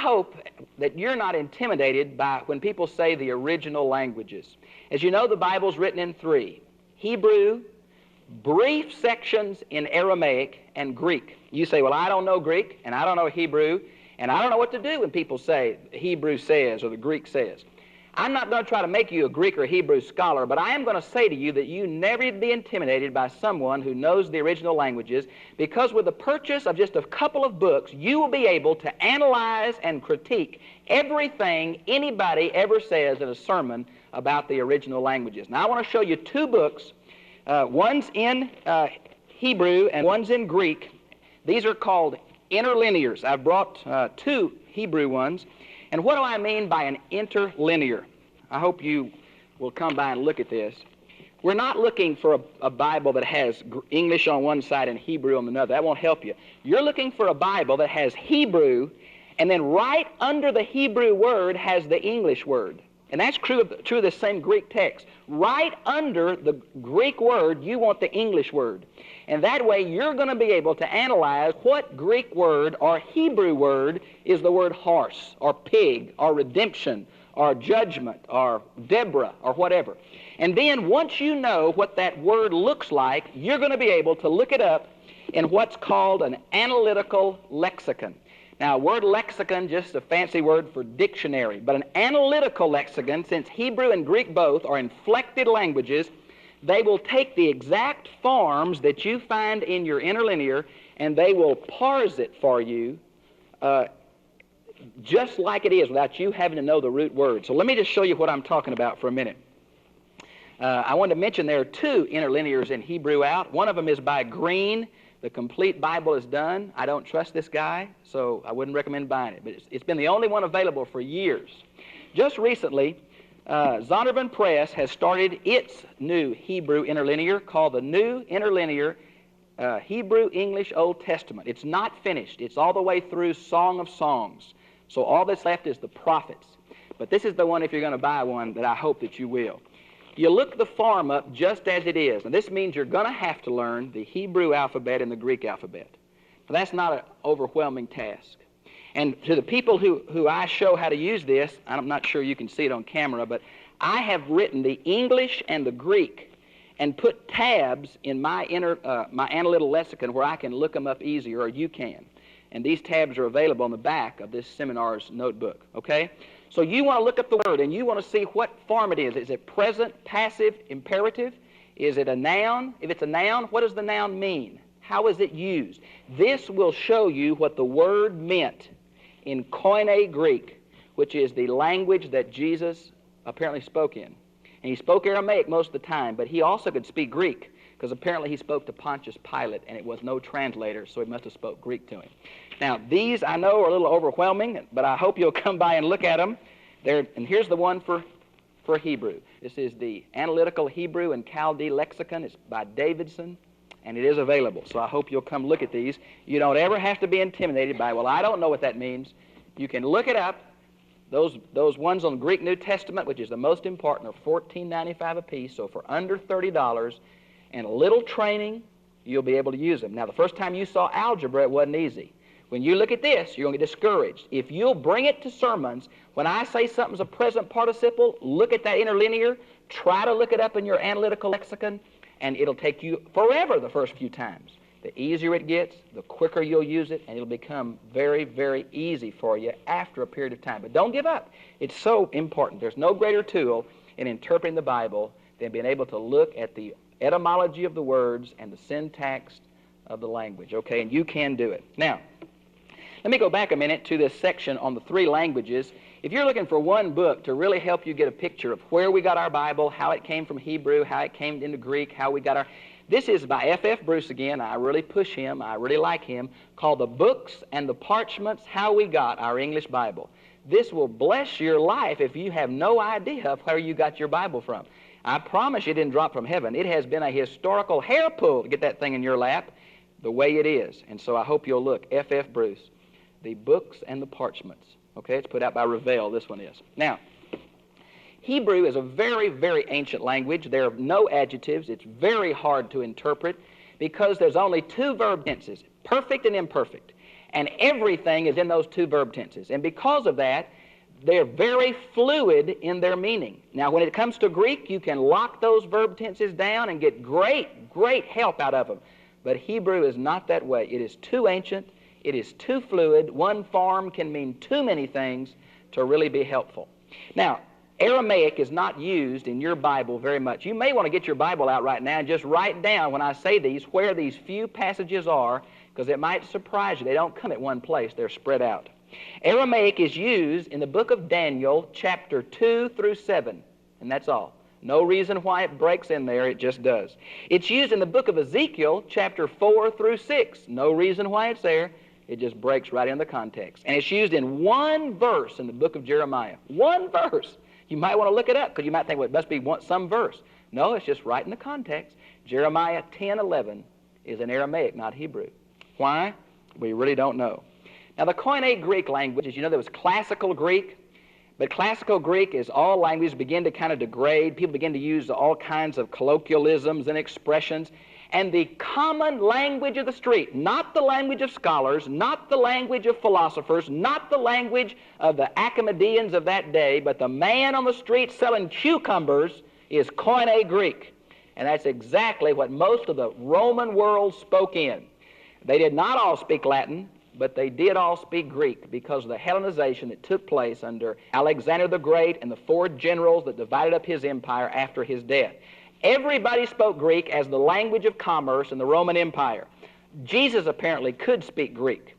hope that you're not intimidated by when people say the original languages. As you know, the Bible's written in three: Hebrew, brief sections in Aramaic, and Greek. You say, well, I don't know Greek, and I don't know Hebrew, and I don't know what to do when people say Hebrew says or the Greek says. I'm not going to try to make you a Greek or Hebrew scholar, but I am going to say to you that you never be intimidated by someone who knows the original languages, because with the purchase of just a couple of books, you will be able to analyze and critique everything anybody ever says in a sermon about the original languages. Now, I want to show you two books. One's in Hebrew and one's in Greek. These are called Interlinears. I've brought two Hebrew ones. And what do I mean by an interlinear? I hope you will come by and look at this. We're not looking for a Bible that has English on one side and Hebrew on another. That won't help you. You're looking for a Bible that has Hebrew, and then right under the Hebrew word has the English word. And that's true of the same Greek text. Right under the Greek word, you want the English word. And that way, you're going to be able to analyze what Greek word or Hebrew word is the word horse, or pig, or redemption, or judgment, or Deborah, or whatever. And then, once you know what that word looks like, you're going to be able to look it up in what's called an analytical lexicon. Now, word lexicon, just a fancy word for dictionary, but an analytical lexicon, since Hebrew and Greek both are inflected languages, they will take the exact forms that you find in your interlinear, and they will parse it for you just like it is, without you having to know the root word. So let me just show you what I'm talking about for a minute. I wanted to mention there are two interlinears in Hebrew out. One of them is by Green. The Complete Bible is done. I don't trust this guy, so I wouldn't recommend buying it. But it's been the only one available for years. Just recently, Zondervan Press has started its new Hebrew interlinear called the New Interlinear Hebrew English Old Testament. It's not finished. It's all the way through Song of Songs. So all that's left is the prophets. But this is the one, if you're going to buy one, that I hope that you will. You look the form up just as it is. And this means you're going to have to learn the Hebrew alphabet and the Greek alphabet. But that's not an overwhelming task. And to the people who I show how to use this, I'm not sure you can see it on camera, but I have written the English and the Greek and put tabs in my analytical lexicon where I can look them up easier, or you can. And these tabs are available on the back of this seminar's notebook, okay? So you want to look up the word, and you want to see what form it is. Is it present, passive, imperative? Is it a noun? If it's a noun, what does the noun mean? How is it used? This will show you what the word meant in Koine Greek, which is the language that Jesus apparently spoke in. And he spoke Aramaic most of the time, but he also could speak Greek, because apparently he spoke to Pontius Pilate, and it was no translator, so he must have spoke Greek to him. Now, these I know are a little overwhelming, but I hope you'll come by and look at them. And here's the one for Hebrew. This is the Analytical Hebrew and Chaldee Lexicon. It's by Davidson, and it is available. So I hope you'll come look at these. You don't ever have to be intimidated by, well, I don't know what that means. You can look it up. Those ones on Greek New Testament, which is the most important, are $14.95 a piece. So for under $30 and a little training, you'll be able to use them. Now, the first time you saw algebra, it wasn't easy. When you look at this, you're going to get discouraged. If you'll bring it to sermons, when I say something's a present participle, look at that interlinear, try to look it up in your analytical lexicon, and it'll take you forever the first few times. The easier it gets, the quicker you'll use it, and it'll become very, very easy for you after a period of time. But don't give up. It's so important. There's no greater tool in interpreting the Bible than being able to look at the etymology of the words and the syntax of the language, okay? And you can do it. Now, let me go back a minute to this section on the three languages. If you're looking for one book to really help you get a picture of where we got our Bible, how it came from Hebrew, how it came into Greek, how we got our... This is by F.F. Bruce again. I really push him. I really like him. Called The Books and the Parchments, How We Got Our English Bible. This will bless your life if you have no idea of where you got your Bible from. I promise you it didn't drop from heaven. It has been a historical hair pull to get that thing in your lap the way it is. And so I hope you'll look. F.F. Bruce, The Books and the Parchments. Okay, it's put out by Revell, this one is. Now, Hebrew is a very, very ancient language. There are no adjectives. It's very hard to interpret because there's only two verb tenses, perfect and imperfect. and everything is in those two verb tenses. And because of that, they're very fluid in their meaning. Now, when it comes to Greek, you can lock those verb tenses down and get great help out of them. But Hebrew is not that way. It is too ancient. It is too fluid. One form can mean too many things to really be helpful. Now, Aramaic is not used in your Bible very much. You may want to get your Bible out right now and just write down, when I say these, where these few passages are, because it might surprise you. They don't come at one place. They're spread out. Aramaic is used in the book of Daniel, chapter 2 through 7, and that's all. No reason why it breaks in there. It just does. It's used in the book of Ezekiel, chapter 4 through 6. No reason why it's there. It just breaks right in the context. And it's used in one verse in the book of Jeremiah. One verse. You might want to look it up because you might think, well, it must be some verse. No, it's just right in the context. Jeremiah 10:11 is in Aramaic, not Hebrew. Why? We really don't know. Now, the Koine Greek language, as you know, there was classical Greek. But classical Greek, as all languages begin to kind of degrade, people begin to use all kinds of colloquialisms and expressions. And the common language of the street, not the language of scholars, not the language of philosophers, not the language of the academicians of that day, but the man on the street selling cucumbers is Koine Greek. And that's exactly what most of the Roman world spoke in. They did not all speak Latin, but they did all speak Greek because of the Hellenization that took place under Alexander the Great and the four generals that divided up his empire after his death. Everybody spoke Greek as the language of commerce in the Roman Empire. Jesus apparently could speak Greek.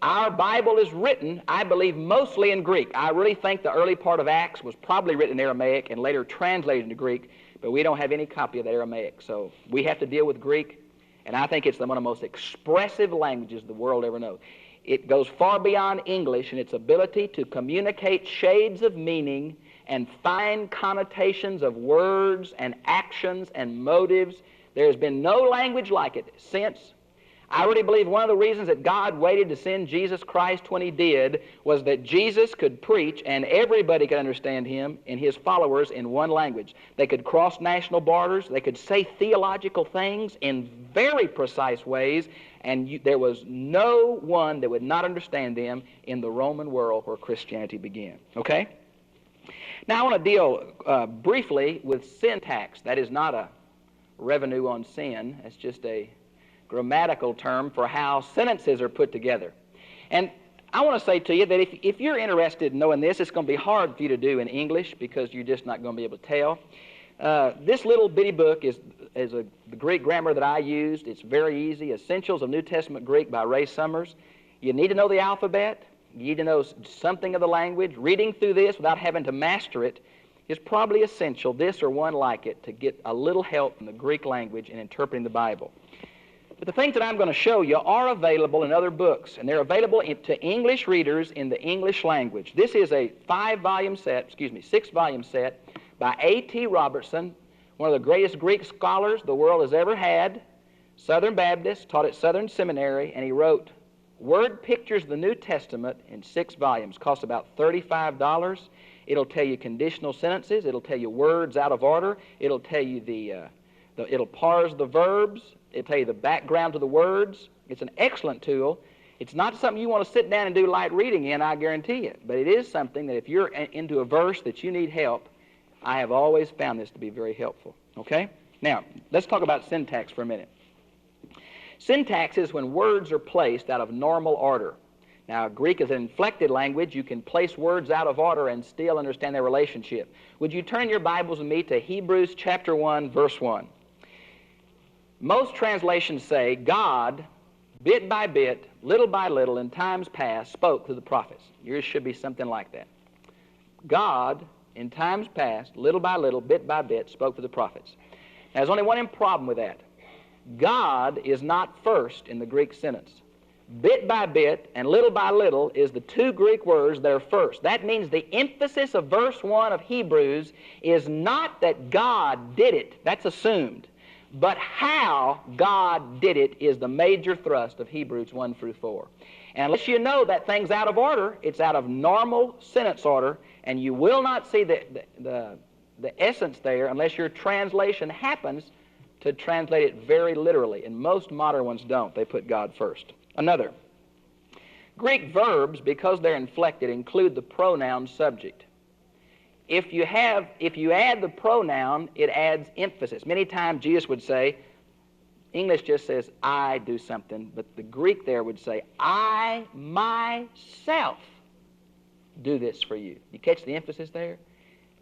Our Bible is written, I believe, mostly in Greek. I really think the early part of Acts was probably written in Aramaic and later translated into Greek, but we don't have any copy of the Aramaic. So we have to deal with Greek, and I think it's one of the most expressive languages the world ever knows. It goes far beyond English in its ability to communicate shades of meaning and fine connotations of words and actions and motives. There has been no language like it since. I really believe one of the reasons that God waited to send Jesus Christ when he did was that Jesus could preach and everybody could understand him and his followers in one language. They could cross national borders. They could say theological things in very precise ways, and there was no one that would not understand them in the Roman world where Christianity began. Okay? Now I want to deal briefly with syntax. That is not a revenue on sin. It's just a grammatical term for how sentences are put together. And I want to say to you that if you're interested in knowing this, it's going to be hard for you to do in English because you're just not going to be able to tell. This little bitty book is the Greek grammar that I used. It's very easy. Essentials of New Testament Greek by Ray Summers. You need to know the alphabet. You need to know something of the language. Reading through this without having to master it is probably essential, this or one like it, to get a little help from the Greek language in interpreting the Bible. But the things that I'm going to show you are available in other books, and they're available to English readers in the English language. This is a 6-volume set by A.T. Robertson, one of the greatest Greek scholars the world has ever had, Southern Baptist, taught at Southern Seminary, and he wrote Word Pictures of the New Testament in 6 volumes. Costs about $35. It'll tell you conditional sentences. It'll tell you words out of order. It'll tell you it'll parse the verbs. It'll tell you the background to the words. It's an excellent tool. It's not something you want to sit down and do light reading in, I guarantee you. But it is something that if you're into a verse that you need help, I have always found this to be very helpful. Okay? Now, let's talk about syntax for a minute. Syntax is when words are placed out of normal order. Now, Greek is an inflected language. You can place words out of order and still understand their relationship. Would you turn your Bibles with me to Hebrews chapter 1, verse 1? Most translations say, God, bit by bit, little by little, in times past, spoke to the prophets. Yours should be something like that. God, in times past, little by little, bit by bit, spoke to the prophets. Now, there's only one problem with that. God is not first in the Greek sentence. Bit by bit and little by little is the two Greek words that are first. That means the emphasis of verse 1 of Hebrews is not that God did it. That's assumed. But how God did it is the major thrust of Hebrews 1 through 4. And unless you know that thing's out of order, it's out of normal sentence order, and you will not see the essence there unless your translation happens to translate it very literally, and most modern ones don't. They put God first. Another. Greek verbs, because they're inflected, include the pronoun subject. If you add the pronoun, it adds emphasis. Many times Jesus would say, English just says, I do something, but the Greek there would say, I myself do this for you. You catch the emphasis there?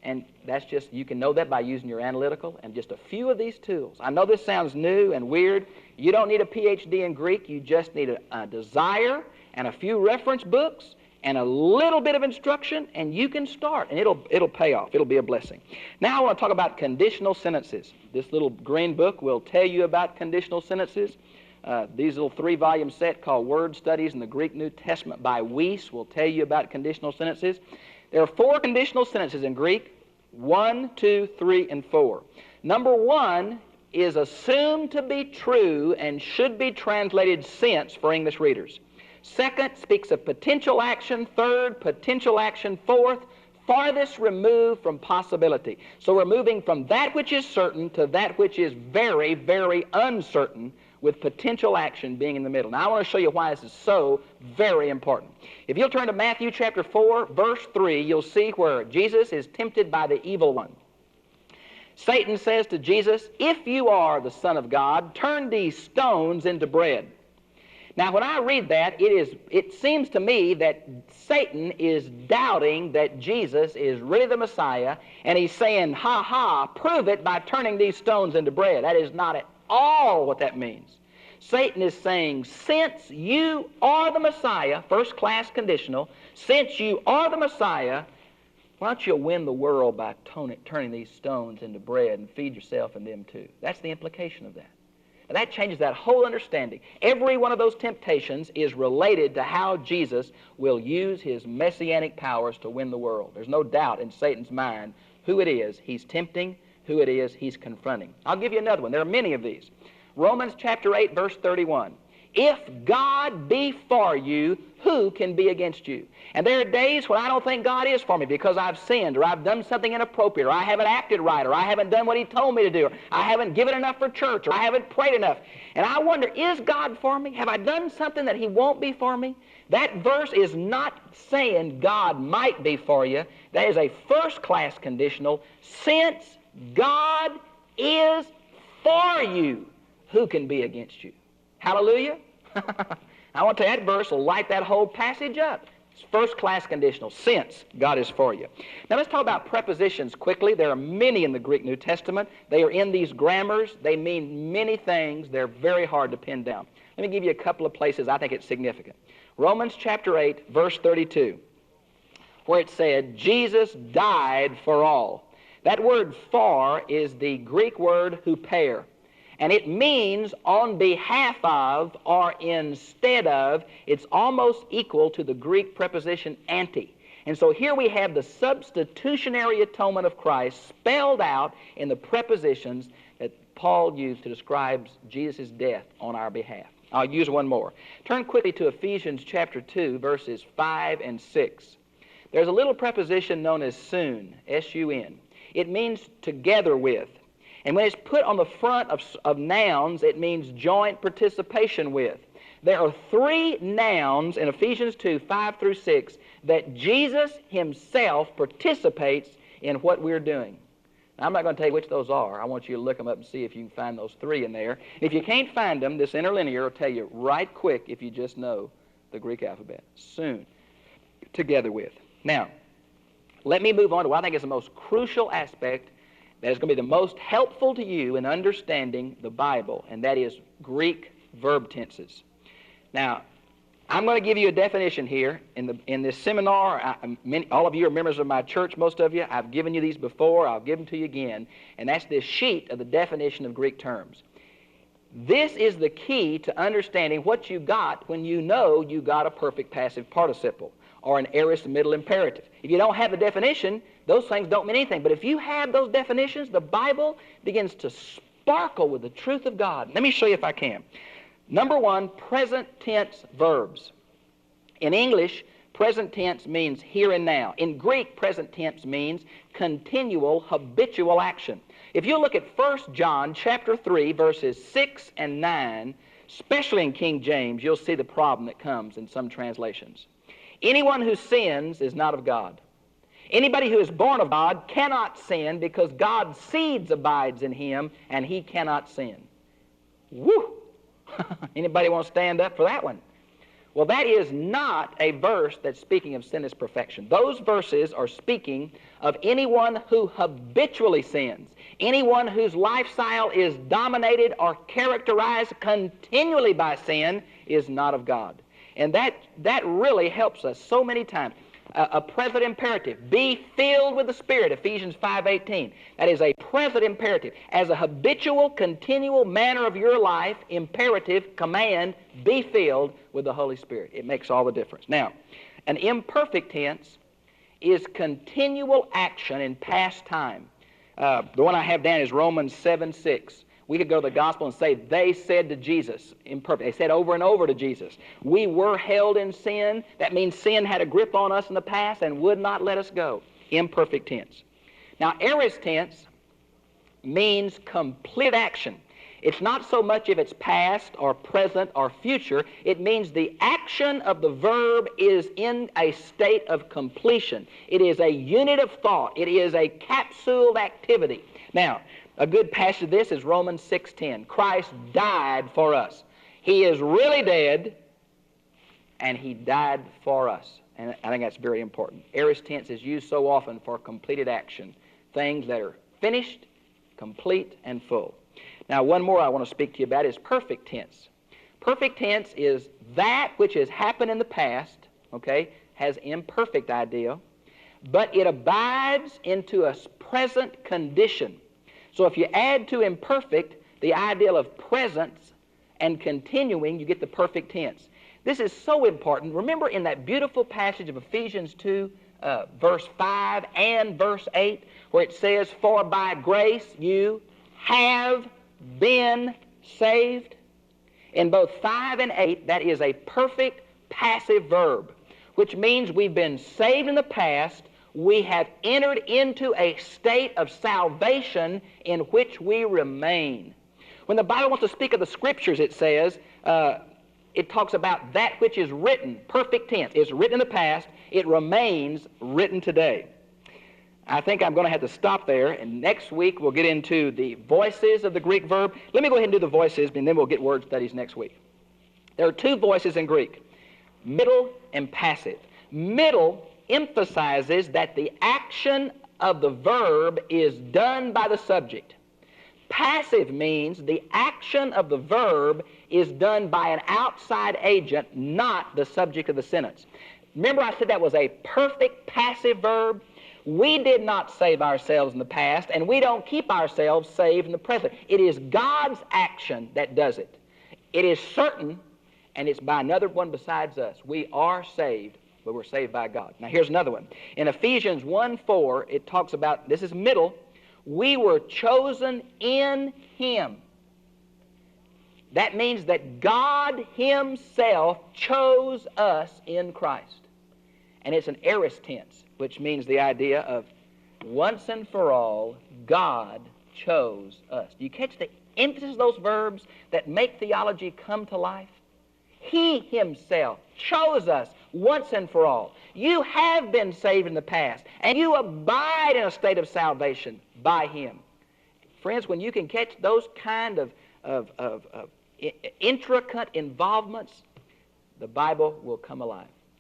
And that's just, you can know that by using your analytical and just a few of these tools. I know this sounds new and weird. You don't need a PhD in Greek. You just need a desire and a few reference books and a little bit of instruction, and you can start, and it'll pay off. It'll be a blessing. Now I want to talk about conditional sentences. This little green book will tell you about conditional sentences. These little 3-volume set called Word Studies in the Greek New Testament by Weiss will tell you about conditional sentences. There are 4 conditional sentences in Greek: 1, 2, 3, and 4. Number 1 is assumed to be true and should be translated since for English readers. Second speaks of potential action. Third, potential action. Fourth, farthest removed from possibility. So we're moving from that which is certain to that which is very, very uncertain, with potential action being in the middle. Now I want to show you why this is so very important. If you'll turn to Matthew chapter 4, verse 3, you'll see where Jesus is tempted by the evil one. Satan says to Jesus, if you are the Son of God, turn these stones into bread. Now, when I read that, it seems to me that Satan is doubting that Jesus is really the Messiah, and he's saying, ha ha, prove it by turning these stones into bread. That is not at all what that means. Satan is saying, since you are the Messiah, first-class conditional, since you are the Messiah, why don't you win the world by turning these stones into bread and feed yourself and them too? That's the implication of that. And that changes that whole understanding. Every one of those temptations is related to how Jesus will use his messianic powers to win the world. There's no doubt in Satan's mind who it is he's tempting, who it is he's confronting. I'll give you another one. There are many of these. Romans chapter 8, verse 31. If God be for you, who can be against you? And there are days when I don't think God is for me because I've sinned, or I've done something inappropriate, or I haven't acted right, or I haven't done what he told me to do, or I haven't given enough for church, or I haven't prayed enough. And I wonder, is God for me? Have I done something that he won't be for me? That verse is not saying God might be for you. That is a first-class conditional. Since God is for you, who can be against you? Hallelujah. I want to tell you, that verse will light that whole passage up. It's first-class conditional, since God is for you. Now let's talk about prepositions quickly. There are many in the Greek New Testament. They are in these grammars. They mean many things. They're very hard to pin down. Let me give you a couple of places I think it's significant. Romans chapter 8, verse 32, where it said, Jesus died for all. That word for is the Greek word huper. And it means on behalf of or instead of. It's almost equal to the Greek preposition anti. And so here we have the substitutionary atonement of Christ spelled out in the prepositions that Paul used to describe Jesus' death on our behalf. I'll use one more. Turn quickly to Ephesians chapter 2, verses 5 and 6. There's a little preposition known as soon, S-U-N. It means together with. And when it's put on the front of nouns, it means joint participation with. There are 3 nouns in Ephesians 2, 5 through 6, that Jesus himself participates in what we're doing. Now, I'm not going to tell you which those are. I want you to look them up and see if you can find those 3 in there. If you can't find them, this Interlinear will tell you right quick if you just know the Greek alphabet. Soon, together with. Now, let me move on to what I think is the most crucial aspect that is going to be the most helpful to you in understanding the Bible, and that is Greek verb tenses. Now, I'm going to give you a definition here. In this seminar, all of you are members of my church, most of you. I've given you these before. I'll give them to you again. And that's this sheet of the definition of Greek terms. This is the key to understanding what you got when you know you got a perfect passive participle or an aorist middle imperative. If you don't have the definition, those things don't mean anything. But if you have those definitions, the Bible begins to sparkle with the truth of God. Let me show you if I can. Number 1, present tense verbs. In English, present tense means here and now. In Greek, present tense means continual, habitual action. If you look at 1 John chapter 3, verses 6 and 9, Especially in King James, you'll see the problem that comes in some translations. Anyone who sins is not of God. Anybody who is born of God cannot sin because God's seed abides in him and he cannot sin. Woo! Anybody want to stand up for that one? Well, that is not a verse that's speaking of sinless perfection. Those verses are speaking of anyone who habitually sins, anyone whose lifestyle is dominated or characterized continually by sin is not of God. And that really helps us so many times. A present imperative, be filled with the Spirit, Ephesians 5:18. That is a present imperative. As a habitual, continual manner of your life, imperative, command, be filled with the Holy Spirit. It makes all the difference. Now, an imperfect tense is continual action in past time. The one I have down is Romans 7:6. We could go to the gospel and say, they said to Jesus, imperfect. They said over and over to Jesus, we were held in sin. That means sin had a grip on us in the past and would not let us go. Imperfect tense. Now, aorist tense means complete action. It's not so much if it's past or present or future. It means the action of the verb is in a state of completion. It is a unit of thought. It is a capsuled activity. Now, a good passage of this is Romans 6:10. Christ died for us. He is really dead, and he died for us. And I think that's very important. Aorist tense is used so often for completed action, things that are finished, complete, and full. Now, one more I want to speak to you about is perfect tense. Perfect tense is that which has happened in the past, okay, has imperfect idea, but it abides into a present condition. So if you add to imperfect the ideal of presence and continuing, you get the perfect tense. This is so important. Remember in that beautiful passage of Ephesians 2, verse 5 and verse 8, where it says, for by grace you have been saved. In both 5 and 8, that is a perfect passive verb, which means we've been saved in the past. We have entered into a state of salvation in which we remain. When the Bible wants to speak of the Scriptures, it says, it talks about that which is written, perfect tense. It's written in the past. It remains written today. I think I'm going to have to stop there, and next week we'll get into the voices of the Greek verb. Let me go ahead and do the voices, and then we'll get word studies next week. There are two voices in Greek, middle and passive. Middle emphasizes that the action of the verb is done by the subject. Passive means the action of the verb is done by an outside agent, not the subject of the sentence. Remember I said that was a perfect passive verb? We did not save ourselves in the past, and we don't keep ourselves saved in the present. It is God's action that does it. It is certain, and it's by another one besides us. We are saved, but we're saved by God. Now here's another one. In Ephesians 1:4, it talks about, this is middle, we were chosen in Him. That means that God Himself chose us in Christ. And it's an aorist tense, which means the idea of once and for all, God chose us. Do you catch the emphasis of those verbs that make theology come to life? He Himself chose us once and for all. You have been saved in the past, and you abide in a state of salvation by Him. Friends, when you can catch those kind of intricate involvements, the Bible will come alive.